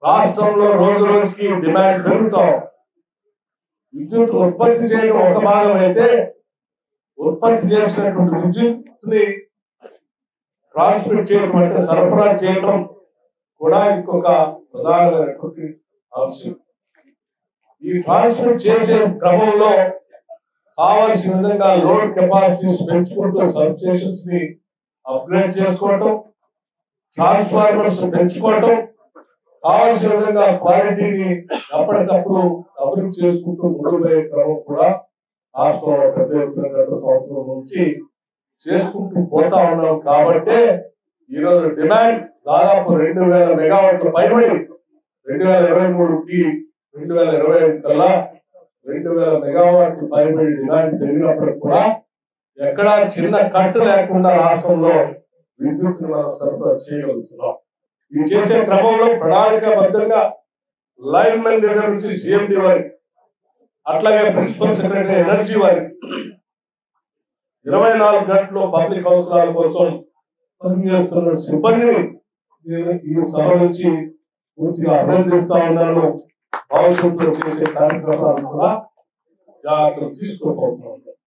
రాష్ట్రంలో రోజు రోజుకి డిమాండ్ పెరుగుతాం. విద్యుత్ ఉత్పత్తి చేయడం ఒక భాగం అయితే, ఉత్పత్తి చేసినటువంటి విద్యుత్ని ట్రాన్స్మిట్ చేయడం అంటే సరఫరా చేయడం కూడా ఇంకొక ప్రధానమైనటువంటి అంశం. ఈ ట్రాన్స్మిట్ చేసే క్రమంలో కావాల్సిన విధంగా లోడ్ కెపాసిటీస్ పెంచుకుంటూ సబ్ స్టేషన్స్ ని అప్గ్రేడ్ చేసుకోవటం, ట్రాన్స్ఫార్మర్స్ పెంచుకోవటం, కావాల్సిన విధంగా క్వాలిటీని ఎప్పటికప్పుడు అభివృద్ధి చేసుకుంటూ ముందుకు పోయే క్రమం కూడా రాష్ట్రంలో పెద్ద ఎత్తున గత సంవత్సరం నుంచి చేసుకుంటూ పోతా ఉన్నాం. కాబట్టి ఈరోజు డిమాండ్ దాదాపు 2000 మెగావాట్ల పైబడి 2023కి 2025 కల్లా 2000 మెగావాట్ల పైబడి డిమాండ్ పెరిగినప్పుడు కూడా ఎక్కడా చిన్న కట్టు లేకుండా రాష్ట్రంలో విద్యుత్ మనం సరఫరా చేయగలుగుతున్నాం. ఇది చేసే క్రమంలో ప్రణాళికాబద్ధంగా లైన్ మెన్ దగ్గర నుంచి సిఎండి వారికి, అట్లాగే ప్రిన్సిపల్ సెక్రటరీ ఎనర్జీ వారికి 24 గంటలు పబ్లిక్ అవసరాల కోసం పనిచేస్తున్న సిబ్బందిని ఈ సభ నుంచి పూర్తిగా అభినందిస్తా ఉన్నాను. భవిష్యత్తులో చేసే కార్యక్రమాలు కూడా జాగ్రత్తలు తీసుకోబోతున్నాం.